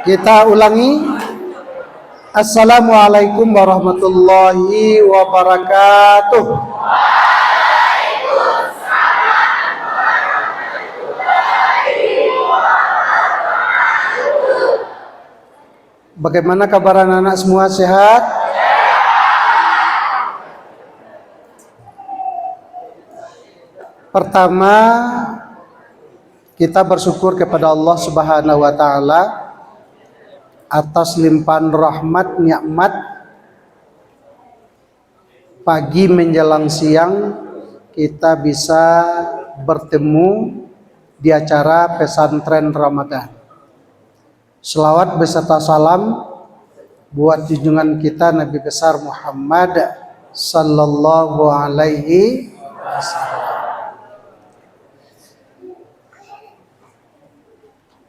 Kita ulangi. Assalamualaikum warahmatullahi wabarakatuh. Bagaimana kabar anak-anak semua, sehat? Pertama, kita bersyukur kepada Allah Subhanahu wa taala atas limpahan rahmat nikmat pagi menjelang siang kita bisa bertemu di acara pesantren Ramadan. Selawat beserta salam buat junjungan kita Nabi besar Muhammad sallallahu alaihi wasallam.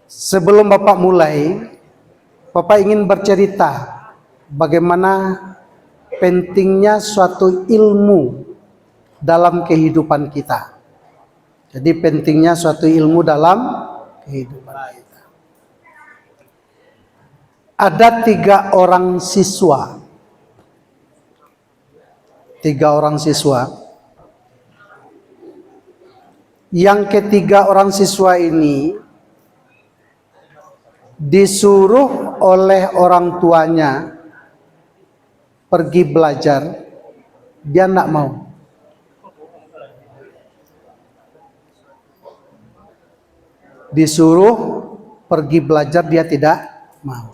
Sebelum Bapak mulai, Bapak ingin bercerita bagaimana pentingnya suatu ilmu dalam kehidupan kita. Jadi pentingnya suatu ilmu dalam kehidupan kita. Ada 3 orang siswa. 3 orang siswa. Yang ketiga orang siswa ini disuruh oleh orang tuanya pergi belajar, dia tidak mau. Disuruh pergi belajar, dia tidak mau.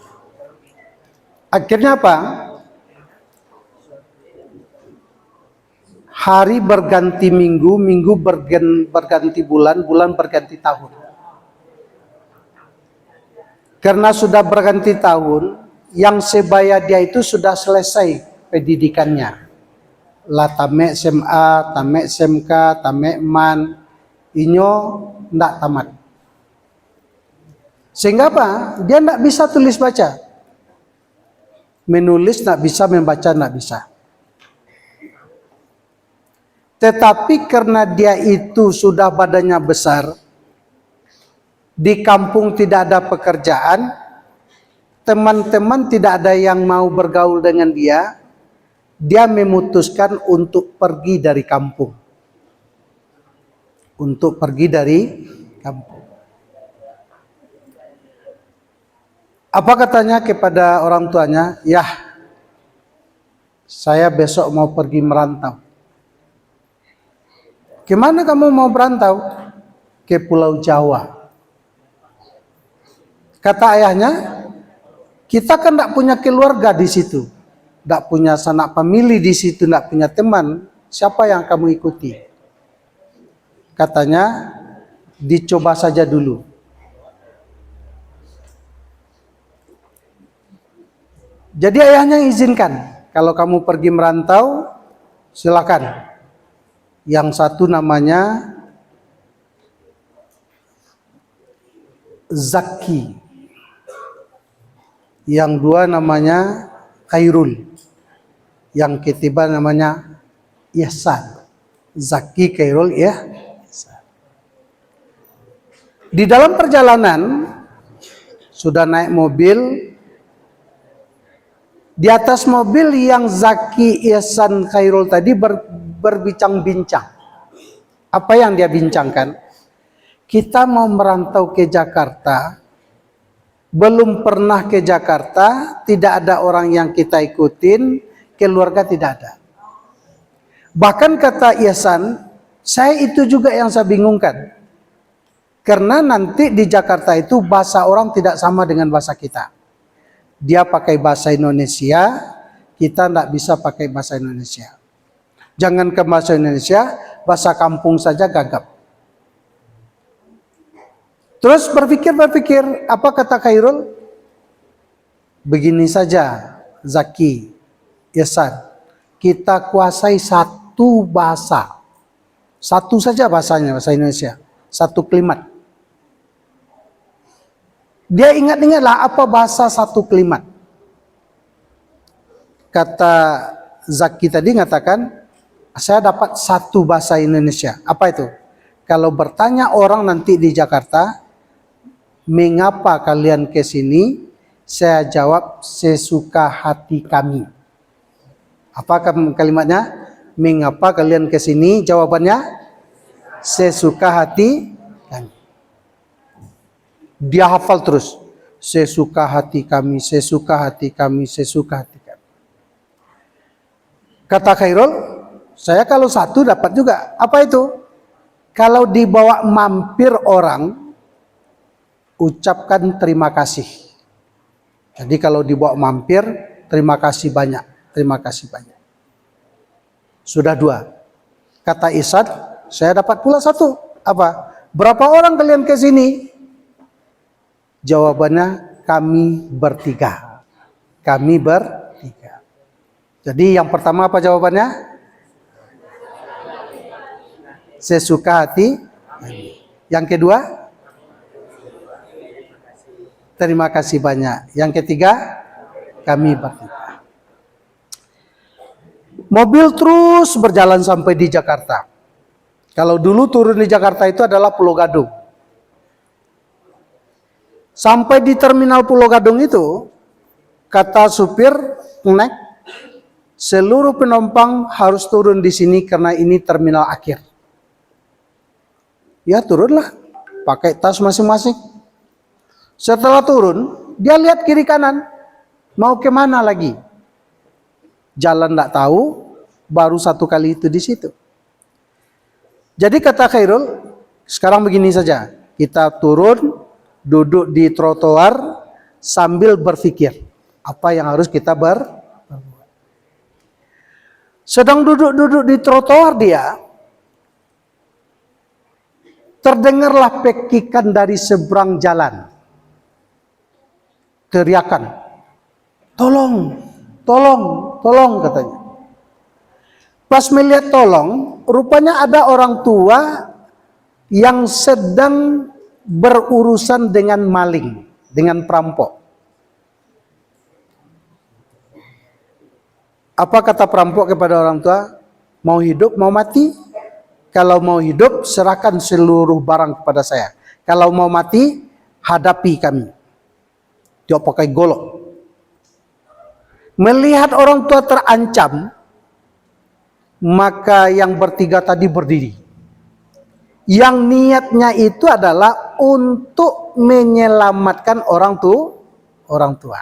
Akhirnya apa? Hari berganti minggu, minggu berganti bulan, bulan berganti tahun. Karena sudah berganti tahun, yang sebaya dia itu sudah selesai pendidikannya. Lah tamek SMA, tamek SMK, tamek MAN, inyo ndak tamat. Sehingga apa? Dia ndak bisa tulis baca. Menulis ndak bisa, membaca ndak bisa. Tetapi karena dia itu sudah badannya besar, di kampung tidak ada pekerjaan, teman-teman tidak ada yang mau bergaul dengan dia, dia memutuskan untuk pergi dari kampung. Untuk pergi dari kampung. Apa katanya kepada orang tuanya? Yah, saya besok mau pergi merantau. Kemana kamu mau berantau? Ke Pulau Jawa. Kata ayahnya, kita kan tidak punya keluarga di situ, tidak punya sanak famili di situ, tidak punya teman. Siapa yang kamu ikuti? Katanya, dicoba saja dulu. Jadi ayahnya izinkan, kalau kamu pergi merantau, silakan. Yang satu namanya Zaki, yang 2 namanya Khairul, yang ketiga namanya Ihsan. Zaki, Khairul, Ihsan. Di dalam perjalanan sudah naik mobil. Di atas mobil yang Zaki, Ihsan, Khairul tadi berbincang-bincang. Apa yang dia bincangkan? Kita mau merantau ke Jakarta, belum pernah ke Jakarta, tidak ada orang yang kita ikutin, keluarga tidak ada. Bahkan kata Ihsan, saya itu juga yang saya bingungkan. Karena nanti di Jakarta itu bahasa orang tidak sama dengan bahasa kita. Dia pakai bahasa Indonesia, kita tidak bisa pakai bahasa Indonesia. Jangan ke bahasa Indonesia, bahasa kampung saja gagap. Terus berpikir, apa kata Khairul? Begini saja, Zaki, Ihsan, kita kuasai satu bahasa. Satu saja bahasanya, bahasa Indonesia. Satu kalimat. Dia ingat-ingatlah apa bahasa satu kalimat. Kata Zaki tadi mengatakan, saya dapat satu bahasa Indonesia. Apa itu? Kalau bertanya orang nanti di Jakarta, mengapa kalian ke sini? Saya jawab, sesuka hati kami. Apa kalimatnya? Mengapa kalian ke sini? Jawabannya, sesuka hati kami. Dia hafal terus. Sesuka hati kami, sesuka hati kami, sesuka hati kami. Kata Khairul, saya kalau satu dapat juga. Apa itu? Kalau dibawa mampir orang, ucapkan terima kasih. Jadi kalau dibawa mampir, terima kasih banyak. Terima kasih banyak. Sudah 2. Kata Ihsan, saya dapat pula 1. Apa? Berapa orang kalian ke sini? Jawabannya, kami bertiga. Kami bertiga. Jadi yang pertama apa jawabannya? Sesuka hati. Yang kedua, terima kasih banyak. Yang ketiga, kami bertiga. Mobil terus berjalan sampai di Jakarta. Kalau dulu turun di Jakarta itu adalah Pulau Gadung. Sampai di terminal Pulau Gadung itu, kata supir, naik, seluruh penumpang harus turun di sini karena ini terminal akhir. Ya turunlah, pakai tas masing-masing. Setelah turun, dia lihat kiri kanan, mau kemana lagi? Jalan tidak tahu, baru 1 kali itu di situ. Jadi kata Khairul, sekarang begini saja, kita turun, duduk di trotoar sambil berpikir apa yang harus kita berbuat. Sedang duduk-duduk di trotoar dia, terdengarlah pekikan dari seberang jalan. Teriakan, tolong, tolong, tolong katanya. Pas melihat tolong, rupanya ada orang tua yang sedang berurusan dengan maling, dengan perampok. Apa kata perampok kepada orang tua? Mau hidup, mau mati? Kalau mau hidup, serahkan seluruh barang kepada saya. Kalau mau mati, hadapi kami. Dia pakai golok. Melihat orang tua terancam, maka yang bertiga tadi berdiri. Yang niatnya itu adalah untuk menyelamatkan orang tua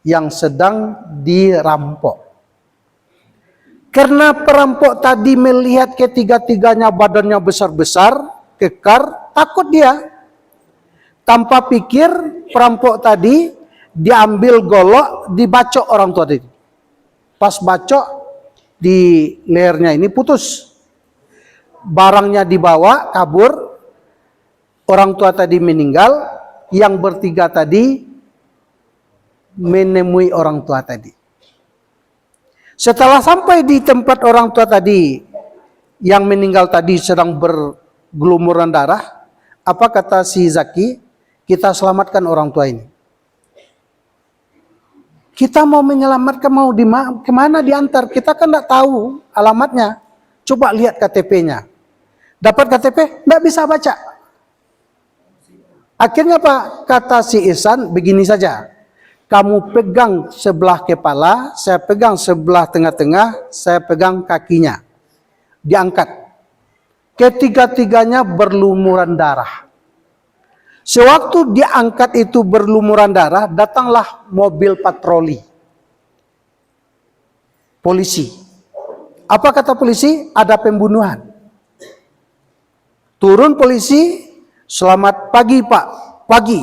yang sedang dirampok. Karena perampok tadi melihat ketiga-tiganya badannya besar-besar, kekar, takut dia. Tanpa pikir, perampok tadi diambil golok, dibacok orang tua tadi. Pas bacok, di lehernya ini putus. Barangnya dibawa, kabur. Orang tua tadi meninggal, yang bertiga tadi menemui orang tua tadi. Setelah sampai di tempat orang tua tadi, yang meninggal tadi sedang bergelumuran darah, apa kata si Zaki? Kita selamatkan orang tua ini. Kita mau menyelamatkan, mau kemana diantar? Kita kan tidak tahu alamatnya. Coba lihat KTP-nya. Dapat KTP? Tidak bisa baca. Akhirnya apa? Kata si Ihsan, begini saja. Kamu pegang sebelah kepala, saya pegang sebelah tengah-tengah, saya pegang kakinya. Diangkat. Ketiga-tiganya berlumuran darah. Sewaktu diangkat itu berlumuran darah, datanglah mobil patroli. Polisi. Apa kata polisi? Ada pembunuhan. Turun polisi, selamat pagi Pak, pagi.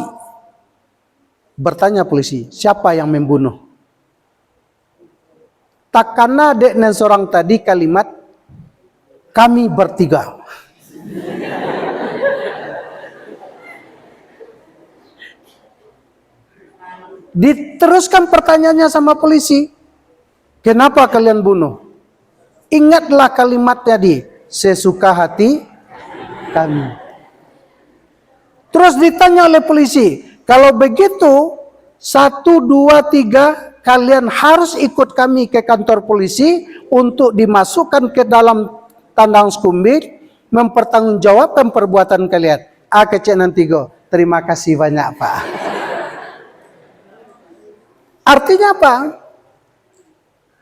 Bertanya polisi, siapa yang membunuh? Takana dek dan seorang tadi kalimat, kami bertiga. Diteruskan pertanyaannya sama polisi, kenapa kalian bunuh? Ingatlah kalimat tadi, sesuka hati kami. Terus ditanya oleh polisi, kalau begitu 1, 2, 3 kalian harus ikut kami ke kantor polisi untuk dimasukkan ke dalam tandang skumbit, mempertanggungjawabkan perbuatan kalian. Kecek nanti go. Terima kasih banyak Pak. Artinya apa?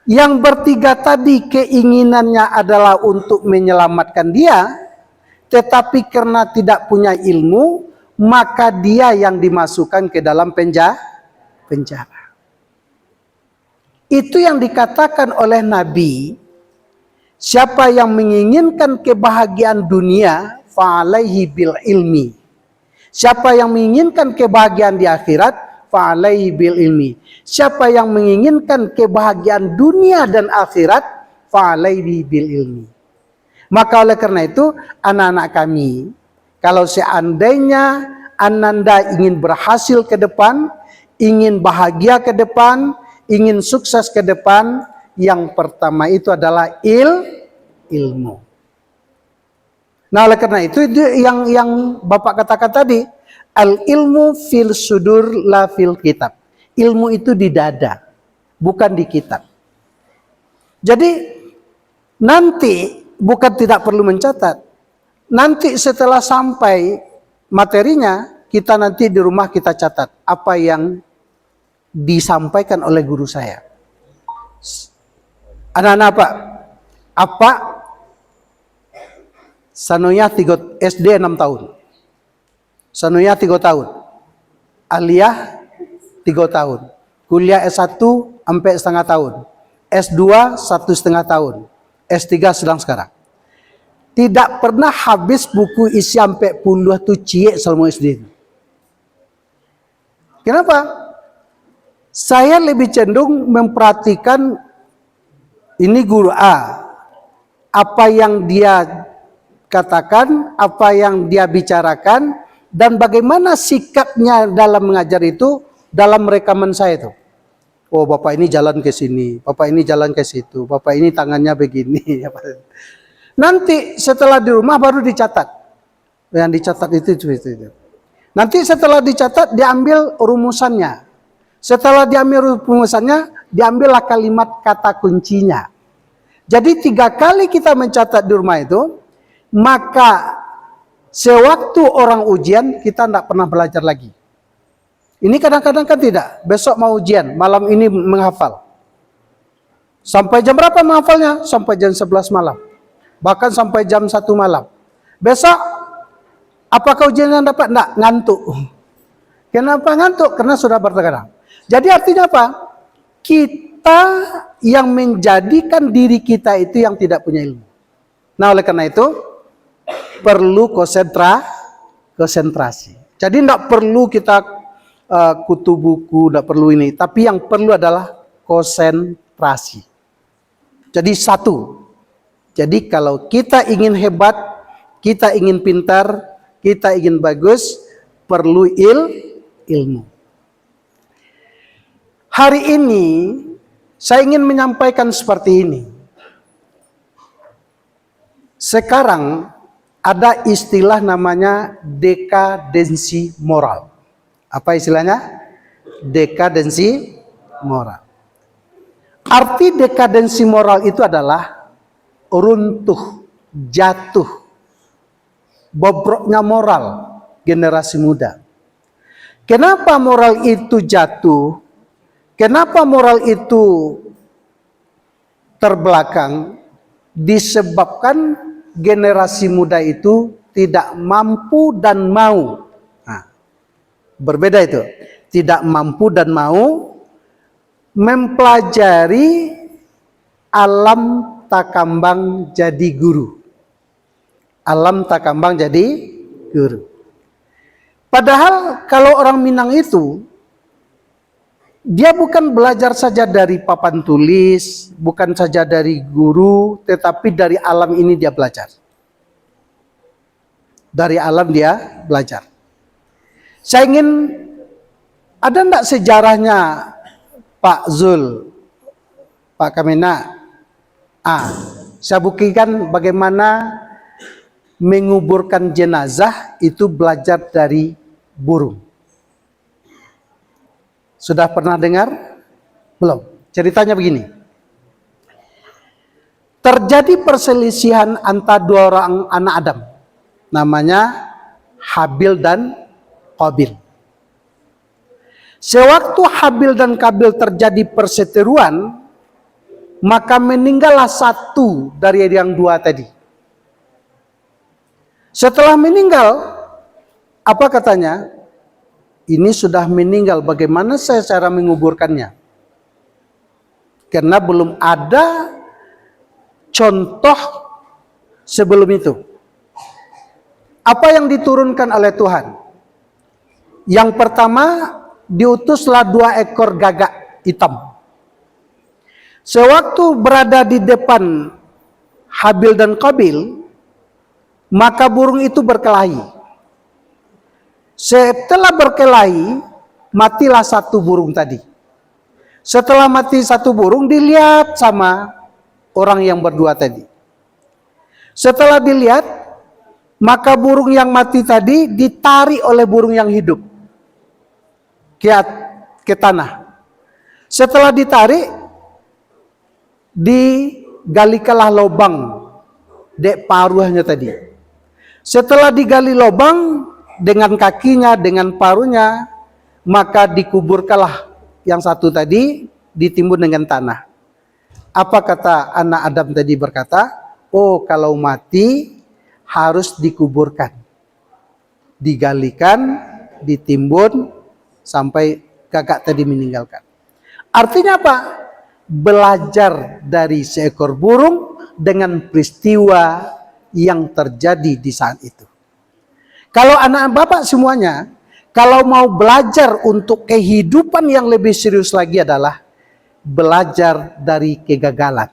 Yang bertiga tadi keinginannya adalah untuk menyelamatkan dia, tetapi karena tidak punya ilmu, maka dia yang dimasukkan ke dalam penjara. Itu yang dikatakan oleh Nabi, siapa yang menginginkan kebahagiaan dunia, fa'alaihi bil ilmi. Siapa yang menginginkan kebahagiaan di akhirat, fa'alaihi bil ilmi. Siapa yang menginginkan kebahagiaan dunia dan akhirat, fa'alaihi bil ilmi. Maka oleh karena itu, anak-anak kami, kalau seandainya Ananda ingin berhasil ke depan, ingin bahagia ke depan, ingin sukses ke depan, yang pertama itu adalah ilmu. Nah, oleh karena itu yang Bapak katakan tadi, al ilmu fil sudur la fil kitab. Ilmu itu di dada, bukan di kitab. Jadi nanti bukan tidak perlu mencatat. Nanti setelah sampai materinya, kita nanti di rumah kita catat apa yang disampaikan oleh guru saya. Anak-anak apa? Sanoya SD 6 tahun. Sanoya 3 tahun. Aliyah 3 tahun. Kuliah S1 sampai setengah tahun. S2 1,5 tahun. S3 sedang sekarang. Tidak pernah habis buku isi sampai puluh tu cie selama SD. Kenapa? Saya lebih cenderung memperhatikan ini guru A. Apa yang dia katakan, apa yang dia bicarakan, dan bagaimana sikapnya dalam mengajar itu dalam rekaman saya itu. Oh, Bapak ini jalan ke sini, Bapak ini jalan ke situ, Bapak ini tangannya begini. Nanti setelah di rumah baru dicatat. Yang dicatat itu. Nanti setelah dicatat diambil rumusannya. Setelah diambil rumusannya, diambillah kalimat kata kuncinya. Jadi 3 kali kita mencatat di rumah itu, maka sewaktu orang ujian kita tidak pernah belajar lagi. Ini kadang-kadang kan tidak. Besok mau ujian, malam ini menghafal. Sampai jam berapa menghafalnya? Sampai jam 11 malam. Bahkan sampai jam 1 malam. Besok, apakah ujian yang dapat? Tidak, ngantuk. Kenapa ngantuk? Karena sudah bertegadang. Jadi artinya apa? Kita yang menjadikan diri kita itu yang tidak punya ilmu. Nah, oleh karena itu, perlu konsentrasi. Jadi tidak perlu kita kutu buku, tidak perlu ini. Tapi yang perlu adalah konsentrasi. Jadi satu. Jadi kalau kita ingin hebat, kita ingin pintar, kita ingin bagus, perlu ilmu. Hari ini saya ingin menyampaikan seperti ini. Sekarang ada istilah namanya dekadensi moral. Apa istilahnya? Dekadensi moral. Arti dekadensi moral itu adalah runtuh, jatuh, bobroknya moral generasi muda. Kenapa moral itu jatuh? Kenapa moral itu terbelakang? Disebabkan generasi muda itu tidak mampu dan mau. Nah, berbeda itu. Tidak mampu dan mau mempelajari alam takambang jadi guru. Alam takambang jadi guru. Padahal kalau orang Minang itu, dia bukan belajar saja dari papan tulis, bukan saja dari guru, tetapi dari alam ini dia belajar. Dari alam dia belajar. Saya ingin, ada enggak sejarahnya Pak Zul, Pak Kamena? Saya buktikan bagaimana menguburkan jenazah itu belajar dari burung. Sudah pernah dengar? Belum. Ceritanya begini. Terjadi perselisihan antara 2 orang anak Adam. Namanya Habil dan Qabil. Sewaktu Habil dan Kabil terjadi perseteruan, maka meninggallah satu dari yang dua tadi. Setelah meninggal, apa katanya? Ini sudah meninggal, bagaimana saya cara menguburkannya? Karena belum ada contoh sebelum itu. Apa yang diturunkan oleh Tuhan? Yang pertama, diutuslah 2 ekor gagak hitam. Sewaktu berada di depan Habil dan Qabil, maka burung itu berkelahi. Setelah berkelahi, matilah satu burung tadi. Setelah mati satu burung, dilihat sama orang yang berdua tadi. Setelah dilihat, maka burung yang mati tadi ditarik oleh burung yang hidup ke tanah. Setelah ditarik, digalikalah lubang dek paruhnya tadi. Setelah digali lubang dengan kakinya, dengan paruhnya, maka dikuburkanlah yang satu tadi, ditimbun dengan tanah. Apa kata anak Adam tadi berkata? Oh, kalau mati harus dikuburkan, digalikan, ditimbun sampai gagak tadi meninggalkan. Artinya apa? Belajar dari seekor burung dengan peristiwa yang terjadi di saat itu. Kalau anak bapak semuanya, kalau mau belajar untuk kehidupan yang lebih serius lagi adalah belajar dari kegagalan,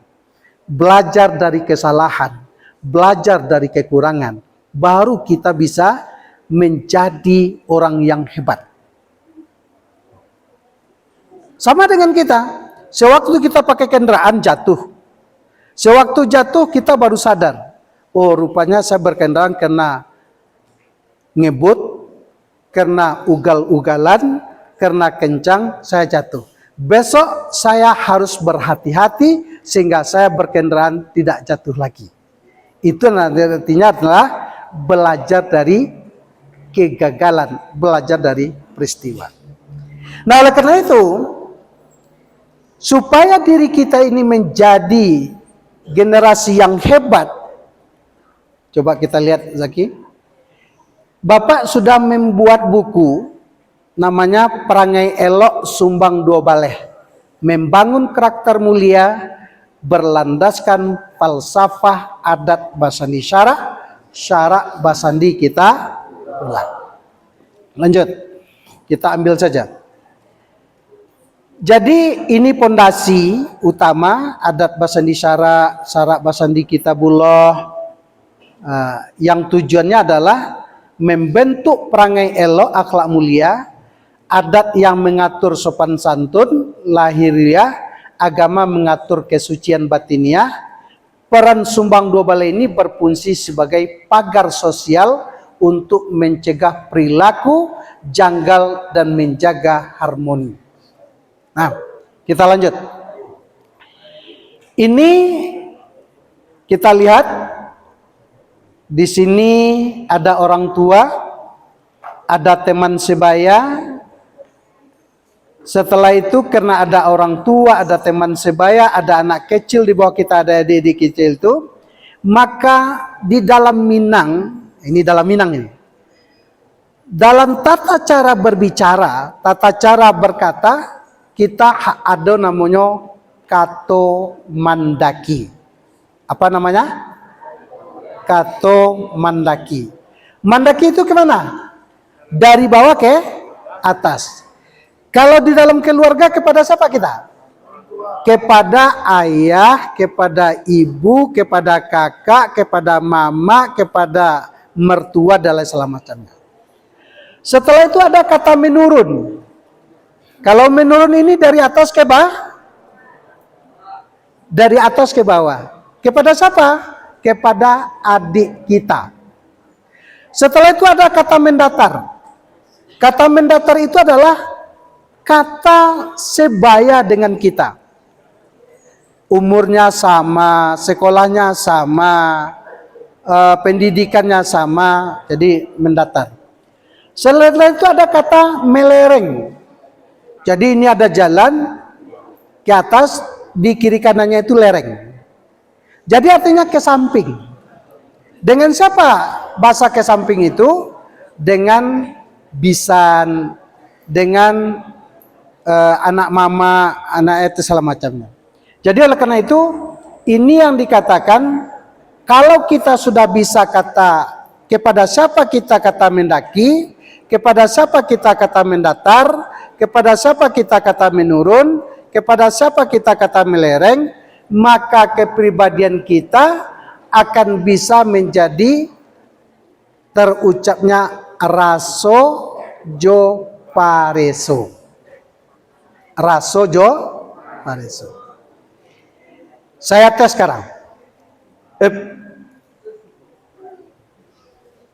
belajar dari kesalahan, belajar dari kekurangan, baru kita bisa menjadi orang yang hebat. Sama dengan kita, sewaktu kita pakai kendaraan jatuh, sewaktu jatuh kita baru sadar, oh rupanya saya berkendaraan karena ngebut, karena ugal-ugalan, karena kencang saya jatuh. Besok saya harus berhati-hati sehingga saya berkendaraan tidak jatuh lagi. Itu artinya adalah belajar dari kegagalan, belajar dari peristiwa. Nah, oleh karena itu, supaya diri kita ini menjadi generasi yang hebat, coba kita lihat Zaki. Bapak sudah membuat buku namanya Perangai Elok Sumbang 2 Baleh. Membangun karakter mulia berlandaskan falsafah adat Basandi syarak Basandi kita ulang. Lanjut, kita ambil saja. Jadi ini pondasi utama adat Basandi syarak Basandi Kitabullah, yang tujuannya adalah membentuk perangai elok, akhlak mulia, adat yang mengatur sopan santun, lahiriah, agama mengatur kesucian batiniah. Peran Sumbang 2 Baleh ini berfungsi sebagai pagar sosial untuk mencegah perilaku janggal dan menjaga harmoni. Nah, kita lanjut. Ini kita lihat. Di sini ada orang tua, ada teman sebaya. Setelah itu karena ada orang tua, ada teman sebaya, ada anak kecil di bawah kita, ada adik kecil itu, maka di dalam Minang, ini dalam Minang ini, dalam tata cara berbicara, tata cara berkata, kita ada namanya kato mandaki. Apa namanya? Kato mandaki. Mandaki itu kemana? Dari bawah ke atas. Kalau di dalam keluarga kepada siapa kita? Kepada ayah, kepada ibu, kepada kakak, kepada mama, kepada mertua dan lain selamatnya. Setelah itu ada kata menurun. Kalau menurun ini dari atas ke bawah, dari atas ke bawah. Kepada siapa? Kepada adik kita. Setelah itu ada kata mendatar. Kata mendatar itu adalah kata sebaya dengan kita. Umurnya sama, sekolahnya sama, pendidikannya sama, jadi mendatar. Setelah itu ada kata melereng. Jadi ini ada jalan ke atas, di kiri kanannya itu lereng. Jadi artinya ke samping. Dengan siapa bahasa ke samping itu? Dengan bisan, dengan anak mama, anak itu segala macamnya. Jadi oleh karena itu, ini yang dikatakan, kalau kita sudah bisa kata, kepada siapa kita kata mendaki, kepada siapa kita kata mendatar, kepada siapa kita kata menurun, kepada siapa kita kata melereng, maka kepribadian kita akan bisa menjadi terucapnya raso jo pareso. Raso jo pareso. Saya tes sekarang.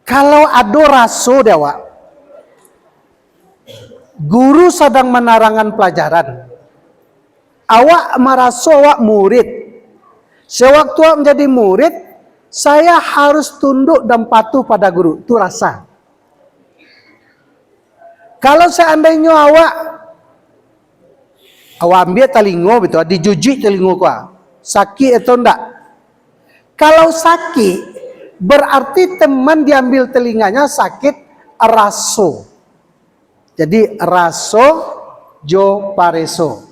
Kalau ada raso dewa, guru sedang menerangkan pelajaran, awak meraso awak murid. Sewaktu awak menjadi murid, saya harus tunduk dan patuh pada guru. Itu rasa. Kalau seandainya awak ambil telingo betul, dijuji telingo kau, sakit atau enggak? Kalau sakit, berarti teman diambil telinganya sakit, raso. Jadi raso jo pareso.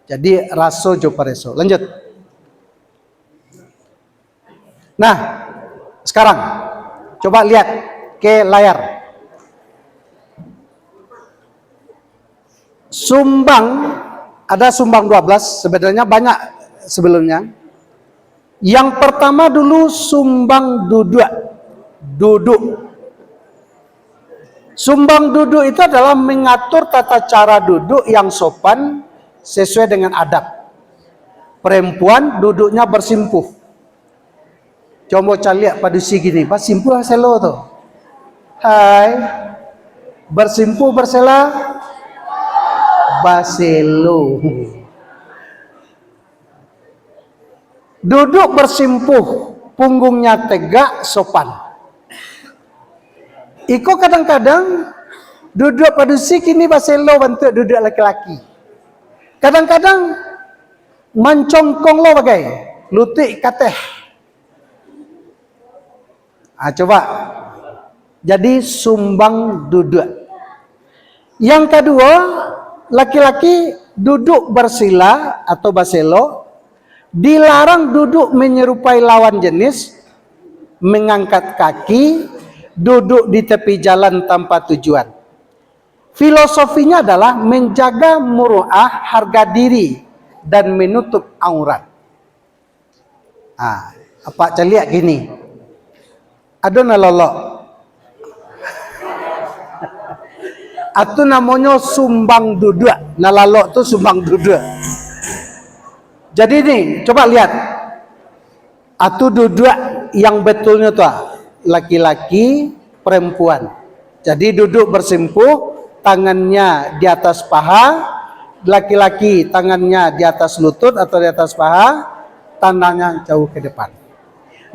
Jadi raso jo pareso. Lanjut. Nah, sekarang coba lihat ke layar. Sumbang, ada sumbang 12, sebenarnya banyak sebelumnya. Yang pertama dulu sumbang duduk. Sumbang duduk itu adalah mengatur tata cara duduk yang sopan sesuai dengan adab. Perempuan duduknya bersimpuh. Coba lihat pada si gini, pas simpuh selo tuh. Hai, bersimpuh bersela, baselo. Duduk bersimpuh, punggungnya tegak, sopan. Iko kadang-kadang duduk pada si kini baselo bentuk duduk laki-laki. Kadang-kadang mencongkong lo bagai lutut kateh. Coba. Jadi sumbang duduk. Yang kedua, laki-laki duduk bersila atau baselo. Dilarang duduk menyerupai lawan jenis, mengangkat kaki, duduk di tepi jalan tanpa tujuan. Filosofinya adalah menjaga muruah, harga diri, dan menutup aurat. Apa celiak gini? Ada nalolok. Itu namanya sumbang duduk. Nalalok itu sumbang duduk. Jadi nih, coba lihat. Atu duduk yang betulnya tuh laki-laki, perempuan. Jadi duduk bersimpuh, tangannya di atas paha, laki-laki tangannya di atas lutut atau di atas paha, tangannya jauh ke depan.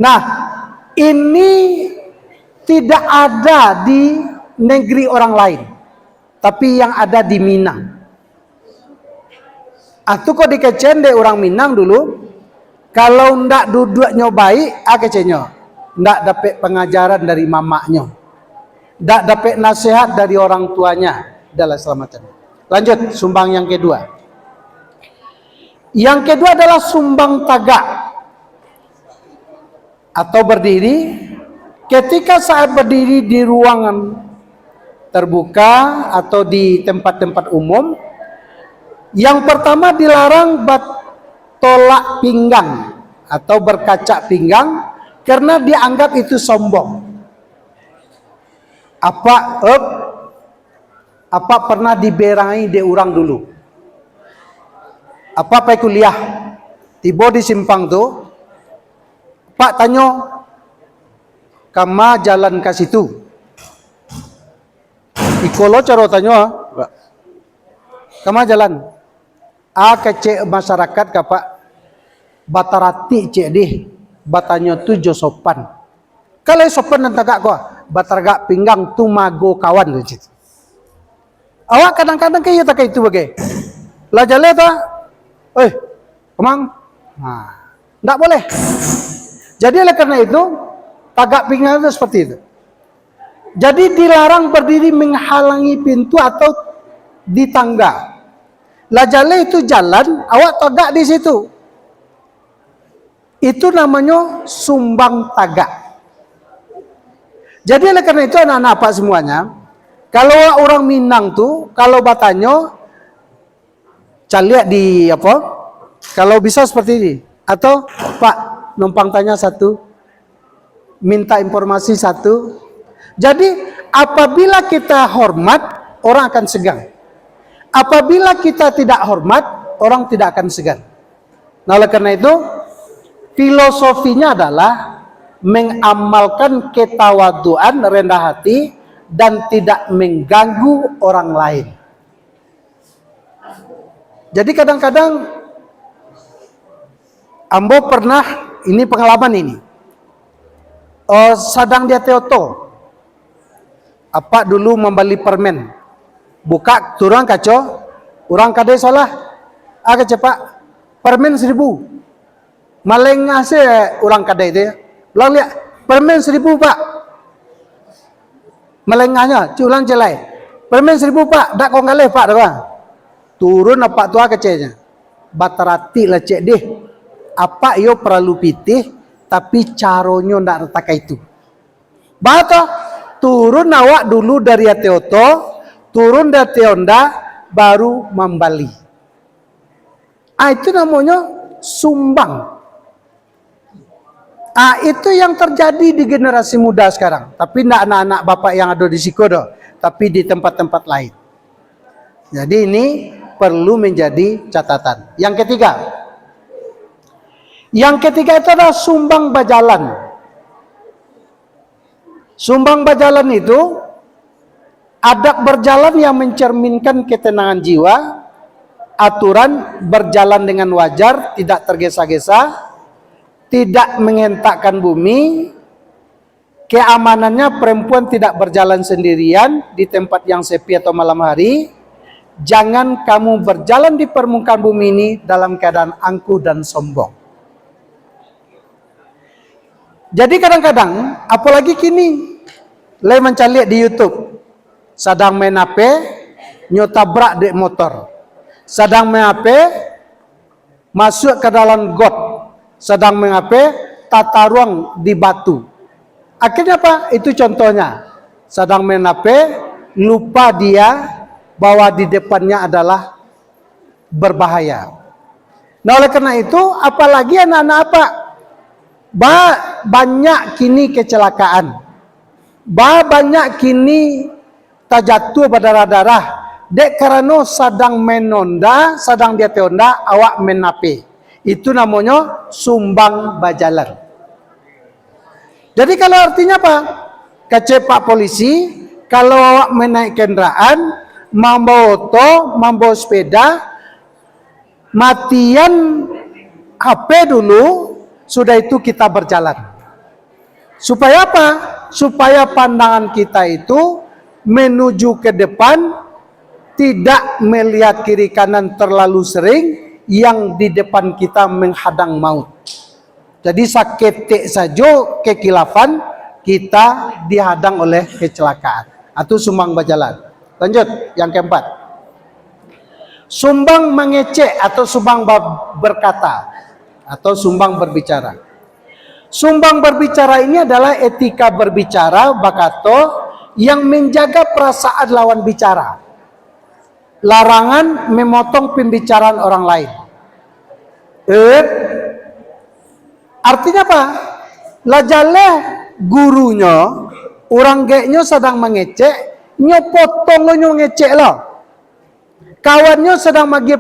Nah, ini tidak ada di negeri orang lain, tapi yang ada di Minang. Atau kok dikecende orang Minang dulu, kalau ndak duduknya baik, kecenyo, ndak dapat pengajaran dari mamaknya, ndak dapat nasihat dari orang tuanya, dalam selamatan. Lanjut, sumbang yang kedua. Yang kedua adalah sumbang tagak atau berdiri. Ketika saat berdiri di ruangan terbuka atau di tempat-tempat umum, yang pertama dilarang tolak pinggang atau berkaca pinggang karena dianggap itu sombong. Apa pernah diberangi di orang dulu? Apa kuliah tiba di simpang tuh, Pak tanya, kama jalan ke situ? Ikolo cara tanya, kama jalan? Kecek masyarakat kapak batarati cek deh, batanya tu jo sopan. Kalau sopan dan tagak kau, batargak pinggang tu mago kawan tu. Awak kadang-kadang kayak tak itu bagai. Lah jale ta. Kemang. Nah, enggak boleh. Jadi oleh karena itu, tagak pinggang itu seperti itu. Jadi dilarang berdiri menghalangi pintu atau di tangga. Lah jale itu jalan, awak tagak di situ. Itu namanya sumbang tagak. Jadi oleh karena itu anak-anak apa semuanya, kalau orang Minang tuh, kalau bertanya, caliak di apa? Kalau bisa seperti ini. Atau Pak, numpang tanya satu, minta informasi satu. Jadi apabila kita hormat, orang akan segan. Apabila kita tidak hormat, orang tidak akan segan. Nah oleh karena itu, filosofinya adalah mengamalkan ketawaduan, rendah hati, dan tidak mengganggu orang lain. Jadi kadang-kadang Ambo pernah, ini pengalaman ini, sedang dia teoto, apa dulu membeli permen, buka turun kaco, orang kadai salah, agak cepat, permen 1.000, maleng ngasih orang kadai itu, bilang lihat, permen 1.000 Pak, melengahnya, culang celai, permen 1.000 Pak, dak kau ngalih Pak, dah. Turun apa tua kecilnya, batarati lah cek deh, apa yo perlu pitih, tapi caronyo ndak retaka itu. Bata turun awak dulu dari Ateoto, turun dari Teonda, baru membali. Itu namanya sumbang. Itu yang terjadi di generasi muda sekarang. Tapi tidak anak-anak bapak yang ada di Sikodo, tapi di tempat-tempat lain. Jadi ini perlu menjadi catatan. Yang ketiga itu adalah sumbang bajalan. Sumbang bajalan itu adab berjalan yang mencerminkan ketenangan jiwa, aturan berjalan dengan wajar, tidak tergesa-gesa, tidak menghentakkan bumi, keamanannya perempuan tidak berjalan sendirian di tempat yang sepi atau malam hari. Jangan kamu berjalan di permukaan bumi ini dalam keadaan angkuh dan sombong. Jadi kadang-kadang, apalagi kini, lay mencari di YouTube, sedang main HP, nyotabrak dek motor, sedang main HP, masuk ke dalam got, sedang main HP, tata ruang di batu. Akhirnya apa? Itu contohnya, sedang main HP, lupa dia bahwa di depannya adalah berbahaya. Nah oleh karena itu, apalagi anak-anak apa? Banyak kini kecelakaan, banyak kini terjatuh berdarah-darah, dek karena sedang menonda, sedang dia teonda, awak menape. Itu namanya sumbang bajalan. Jadi kalau artinya apa? Kecepak polisi, kalau awak menaik kendaraan, membawa oto, membawa sepeda, matian HP dulu, sudah itu kita berjalan. Supaya apa? Supaya pandangan kita itu menuju ke depan, tidak melihat kiri kanan terlalu sering, yang di depan kita menghadang maut. Jadi saketik saja kekilafan, kita dihadang oleh kecelakaan. Atau sumbang berjalan. Lanjut, yang keempat. Sumbang mengecek atau sumbang berkata. Atau sumbang berbicara. Sumbang berbicara ini adalah etika berbicara, bakato, yang menjaga perasaan lawan bicara. Larangan memotong pembicaraan orang lain. Artinya apa? Lajaleh gurunya, orang geknya sedang mengecek, nyopotong lo ngecek lo. Kawannya sedang magi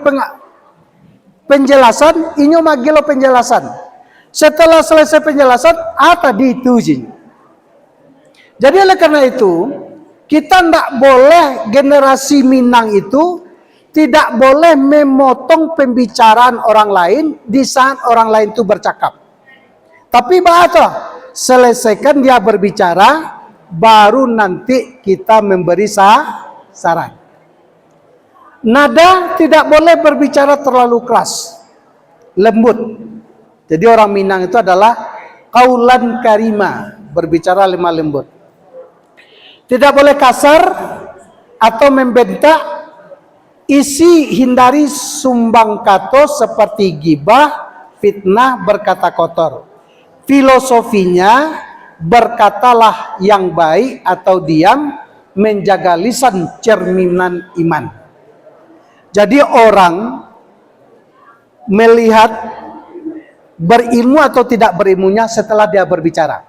penjelasan, inyo magi lo penjelasan. Setelah selesai penjelasan, tadi itu sih. Jadi oleh karena itu, kita tidak boleh, generasi Minang itu tidak boleh memotong pembicaraan orang lain di saat orang lain itu bercakap. Tapi bahasa selesaikan dia berbicara, baru nanti kita memberi saran. Nada tidak boleh berbicara terlalu keras, lembut. Jadi orang Minang itu adalah qaulan karima, berbicara lemah lembut. Tidak boleh kasar atau membentak. Isi hindari sumbang kato seperti gibah, fitnah, berkata kotor. Filosofinya, berkatalah yang baik atau diam, menjaga lisan cerminan iman. Jadi orang melihat berilmu atau tidak berilmunya setelah dia berbicara.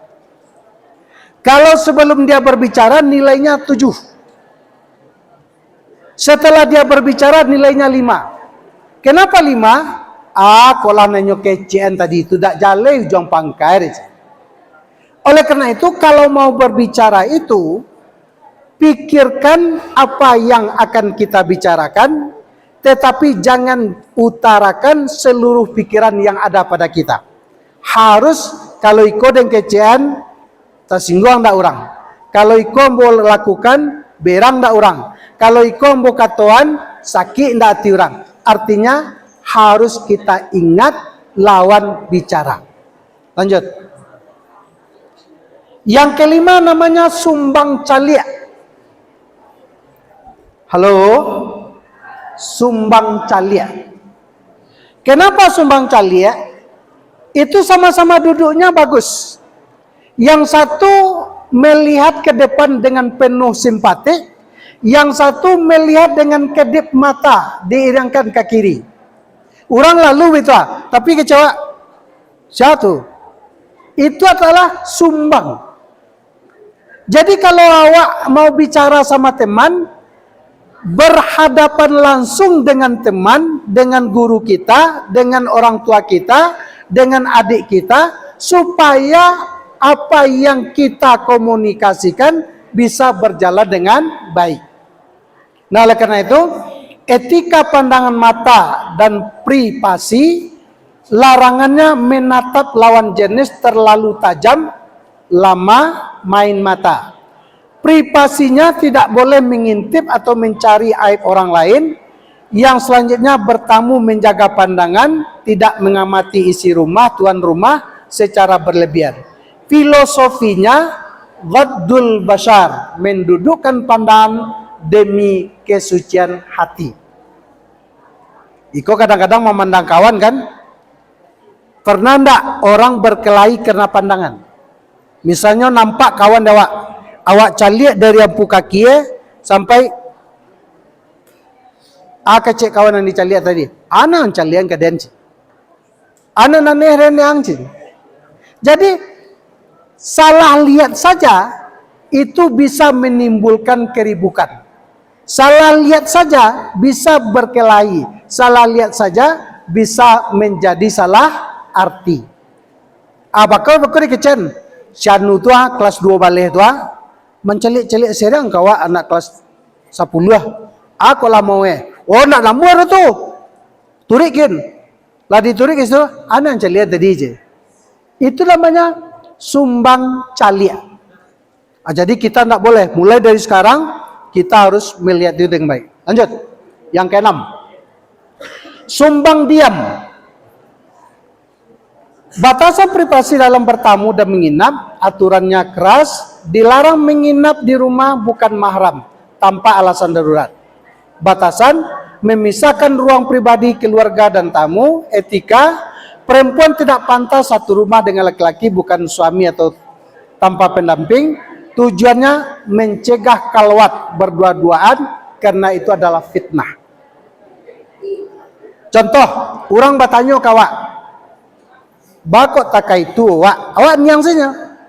Kalau sebelum dia berbicara nilainya 7. Setelah dia berbicara nilainya 5. Kenapa 5? Kolah nenyo kecian tadi itu tak jale ujung pangkai. Oleh karena itu kalau mau berbicara itu, pikirkan apa yang akan kita bicarakan, tetapi jangan utarakan seluruh pikiran yang ada pada kita. Harus kalau iko dan kecian tersinggung ndak orang. Kalau iko mau lakukan berang ndak orang. Kalau iko mau katoan sakit ndak hati orang. Artinya harus kita ingat lawan bicara. Lanjut. Yang kelima namanya sumbang calia. Halo? Sumbang calia. Kenapa sumbang calia? Itu sama-sama duduknya bagus. Yang satu melihat ke depan dengan penuh simpati, yang satu melihat dengan kedip mata diirangkan ke kiri. Orang lalu itu, tapi kecewa. Satu. Itu adalah sumbang. Jadi kalau awak mau bicara sama teman, berhadapan langsung dengan teman, dengan guru kita, dengan orang tua kita, dengan adik kita, supaya apa yang kita komunikasikan bisa berjalan dengan baik. Nah, oleh karena itu, etika pandangan mata dan privasi, larangannya menatap lawan jenis terlalu tajam, lama main mata. Privasinya tidak boleh mengintip atau mencari aib orang lain. Yang selanjutnya bertamu menjaga pandangan, tidak mengamati isi rumah, tuan rumah secara berlebihan. Filosofinya ghaddul basar, mendudukkan pandangan demi kesucian hati. Iko kadang-kadang memandang kawan kan? Pernah enggak orang berkelahi karena pandangan? Misalnya nampak kawan awak caliak dari ampu kaki sampai kecek kawan yang dicaliak tadi. Ana yang calian ke denci. Ana naneh rene angci. Jadi salah lihat saja itu bisa menimbulkan keribukan. Salah lihat saja bisa berkelahi. Salah lihat saja bisa menjadi salah arti. Bakal dikecen. Syanu tua kelas 2 balik tua mencelik-celik serang kawa anak kelas 10 aku lah mau nak lamur tu turikin lah diturik itu anak celik tadi je. Itu namanya sumbang calia. Jadi kita tidak boleh, mulai dari sekarang kita harus melihat itu dengan baik. Lanjut. Yang keenam, sumbang diam. Batasan privasi dalam bertamu dan menginap, aturannya keras, dilarang menginap di rumah bukan mahram, tanpa alasan darurat. Batasan, memisahkan ruang pribadi keluarga dan tamu, etika, perempuan tidak pantas satu rumah dengan laki-laki bukan suami atau tanpa pendamping, tujuannya mencegah kalwat berdua-duaan, karena itu adalah fitnah. Contoh, orang bertanya kawak, bakok takai itu awak niang saja.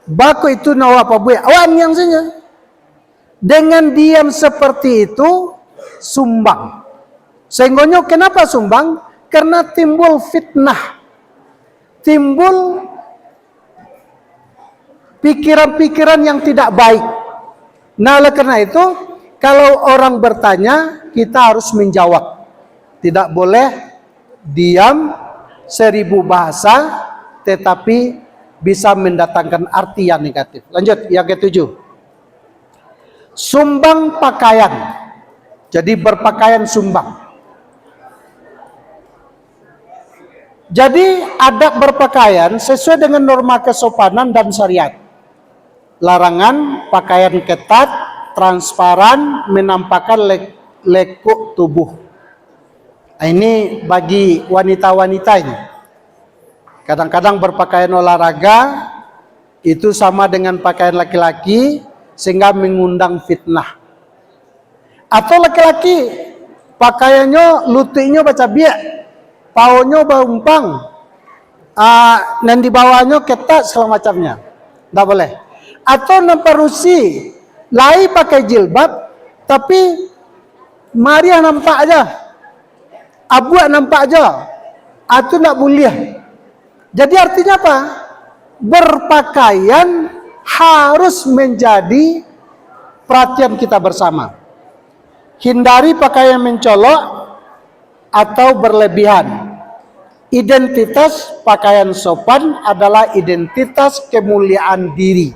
Bakok itu nawa apa buat awak niang saja. Dengan diam seperti itu sumbang. Sehingga kenapa sumbang? Karena timbul fitnah. Timbul pikiran-pikiran yang tidak baik. Nah, oleh karena itu kalau orang bertanya kita harus menjawab. Tidak boleh diam 1000 bahasa tetapi bisa mendatangkan arti yang negatif. Lanjut, yang ketujuh, sumbang pakaian. Jadi berpakaian sumbang. Jadi adab berpakaian sesuai dengan norma kesopanan dan syariat. Larangan pakaian ketat, transparan, menampakkan lekuk tubuh. Ini bagi wanita-wanita ini. Kadang-kadang berpakaian olahraga itu sama dengan pakaian laki-laki sehingga mengundang fitnah. Atau laki-laki pakaiannya lututnya baca biak, paunya baumpang, dan di bawahnya ketat segala macamnya. Tidak boleh. Atau nampak-rusi, lai pakai jilbab, tapi Maria nampak aja, abuak nampak aja, itu tidak boleh. Jadi artinya apa? Berpakaian harus menjadi perhatian kita bersama. Hindari pakaian mencolok atau berlebihan. Identitas pakaian sopan adalah identitas kemuliaan diri.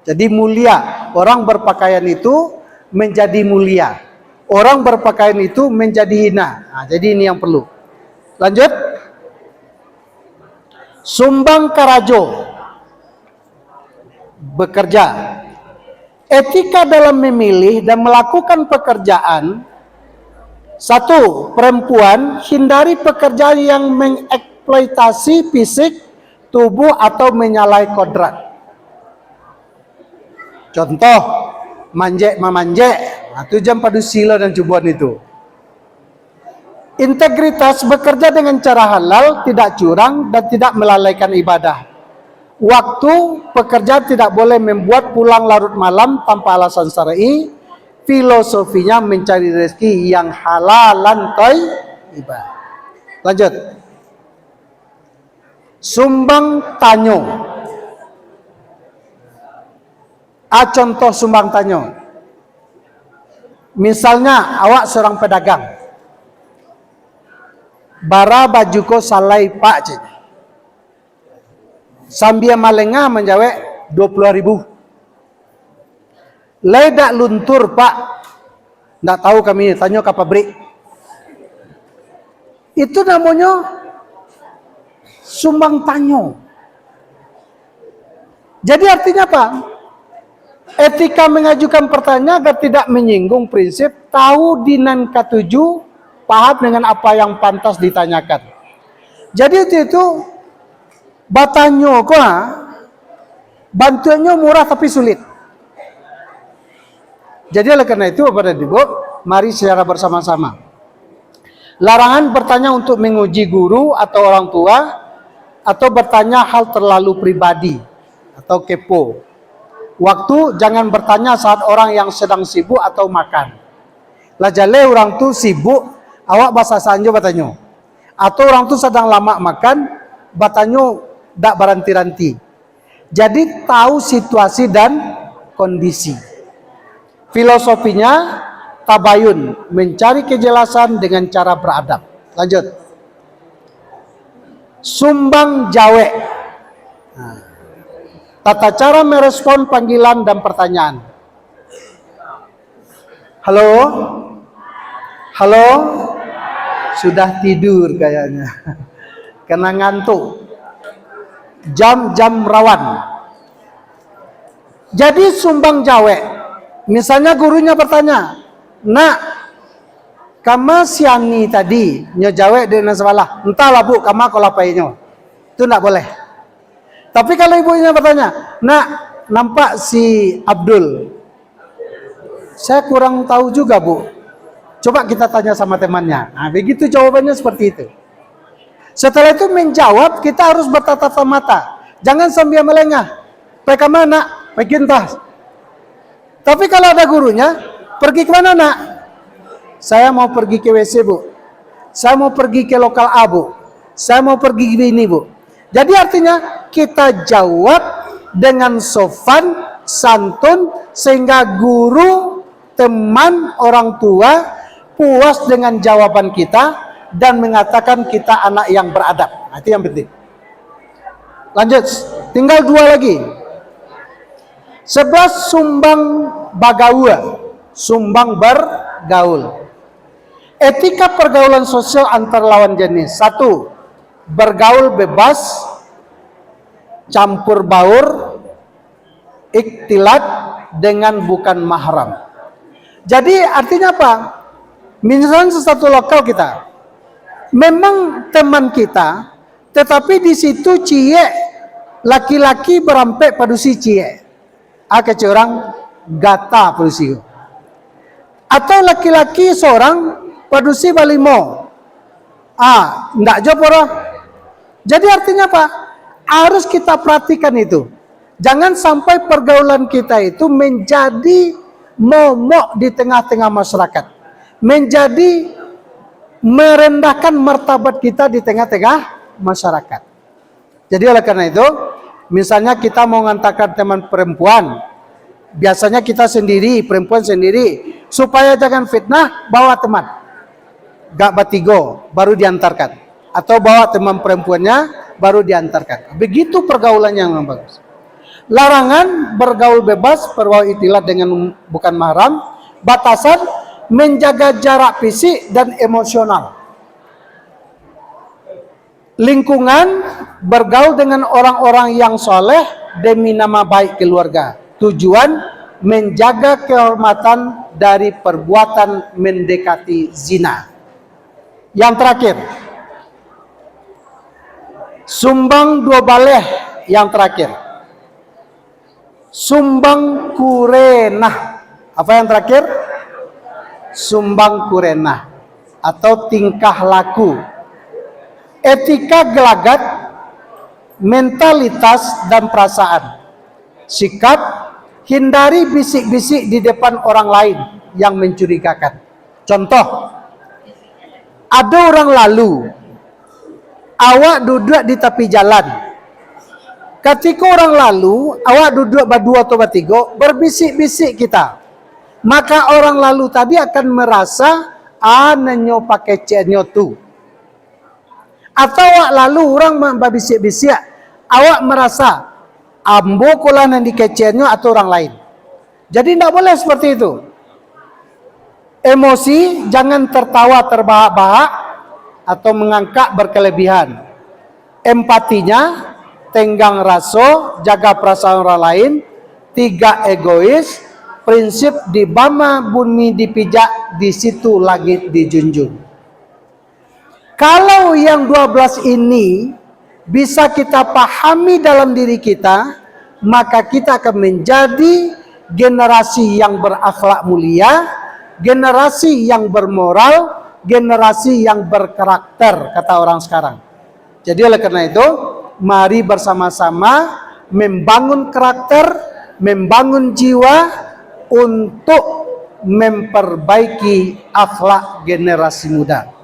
Jadi mulia, orang berpakaian itu menjadi mulia. Orang berpakaian itu menjadi hina. Nah, jadi ini yang perlu. Lanjut. Sumbang karajo. Bekerja. Etika dalam memilih dan melakukan pekerjaan. Satu, perempuan hindari pekerjaan yang mengeksploitasi fisik, tubuh atau menyalahi kodrat. Contoh, manjek, itu jam padu sila dan cubuan itu. Integritas bekerja dengan cara halal, tidak curang dan tidak melalaikan ibadah. Waktu pekerja tidak boleh membuat pulang larut malam tanpa alasan syar'i. Filosofinya mencari rezeki yang halal dan thayyibah. Lanjut. Sumbang tanyo. Contoh sumbang tanyo. Misalnya awak seorang pedagang. Bara bajuko salai pak cik. Sambia malengah menjawab 20.000. Ledak luntur pak. Nggak tahu kami, tanya ke pabrik. Itu namanya sumbang tanyo. Jadi artinya apa? Etika mengajukan pertanyaan agar tidak menyinggung prinsip tahu dinan ketujuh, paham dengan apa yang pantas ditanyakan. Jadi itu batanyo kok, bantuannya murah tapi sulit. Jadi oleh karena itu Bapak dan Ibu, mari secara bersama-sama. Larangan bertanya untuk menguji guru atau orang tua, atau bertanya hal terlalu pribadi atau kepo. Waktu jangan bertanya saat orang yang sedang sibuk atau makan. Lajale orang tu sibuk, awak bahasa sanjo bertanya. Atau orang tu sedang lama makan, bertanya dak beranti-ranti. Jadi tahu situasi dan kondisi. Filosofinya tabayun, mencari kejelasan dengan cara beradab. Lanjut. Sumbang jawe. Tata cara merespon panggilan dan pertanyaan. Halo? Halo? Sudah tidur kayaknya. Kena ngantuk. Jam-jam rawan. Jadi sumbang jawe. Misalnya gurunya bertanya, nak, kama siani tadi nyojawe dengan sekolah, entahlah bu, kama kolapainya, itu tidak boleh. Tapi kalau ibunya bertanya, nak, nampak si Abdul, saya kurang tahu juga bu, coba kita tanya sama temannya. Nah begitu jawabannya seperti itu. Setelah itu menjawab, kita harus bertatap mata, jangan sambil melengah. Pergi mana? Pergi entah. Tapi kalau ada gurunya, pergi ke mana nak? Saya mau pergi ke WC bu. Saya mau pergi ke lokal A bu. Saya mau pergi ke ini bu. Jadi artinya kita jawab dengan sopan, santun, sehingga guru, teman, orang tua puas dengan jawaban kita dan mengatakan kita anak yang beradab. Nah, itu yang penting. Lanjut, tinggal 2 lagi. 11 sumbang bagawa, sumbang gaul. Etika pergaulan sosial antar lawan jenis. 1. Bergaul bebas, campur baur, ikhtilat dengan bukan mahram. Jadi artinya apa? Misalnya satu lokal kita, memang teman kita, tetapi di situ cie laki-laki berampe padusi cie, orang gata padusi, atau laki-laki seorang padusi balimo, ndak joporo. Jadi artinya apa? Harus kita perhatikan itu. Jangan sampai pergaulan kita itu menjadi momok di tengah-tengah masyarakat, menjadi merendahkan martabat kita di tengah-tengah masyarakat. Jadi oleh karena itu, misalnya kita mau ngantarkan teman perempuan, biasanya kita sendiri, perempuan sendiri, supaya jangan fitnah, bawa teman, gak batigo, baru diantarkan, atau bawa teman perempuannya, baru diantarkan. Begitu pergaulan yang bagus. Larangan bergaul bebas, bergaul ikhtilat dengan bukan mahram. Batasan menjaga jarak fisik dan emosional. Lingkungan bergaul dengan orang-orang yang soleh demi nama baik keluarga. Tujuan menjaga kehormatan dari perbuatan mendekati zina. Yang terakhir, sumbang dua baleh. Yang terakhir, sumbang kurenah. Apa yang terakhir? Sumbang kurenah atau tingkah laku. Etika gelagat, mentalitas dan perasaan. Sikap, hindari bisik-bisik di depan orang lain yang mencurigakan. Contoh, ada orang lalu, awak duduk di tepi jalan. Ketika orang lalu, awak duduk berdua atau bertiga, berbisik-bisik kita. Maka orang lalu tadi akan merasa, nenyo pakai cenyo tu. Atau awak lalu orang berbisik-bisik, awak merasa, ambo kolah yang dikecenyo atau orang lain. Jadi tidak boleh seperti itu. Emosi, jangan tertawa terbahak-bahak atau mengangkat berkelebihan. Empatinya, tenggang raso, jaga perasaan orang lain. 3, egois. Prinsip di bama bumi dipijak, di situ langit dijunjung. Kalau yang 12 ini bisa kita pahami dalam diri kita, maka kita akan menjadi generasi yang berakhlak mulia, generasi yang bermoral, generasi yang berkarakter, kata orang sekarang. Jadi oleh karena itu, mari bersama-sama membangun karakter, membangun jiwa untuk memperbaiki akhlak generasi muda.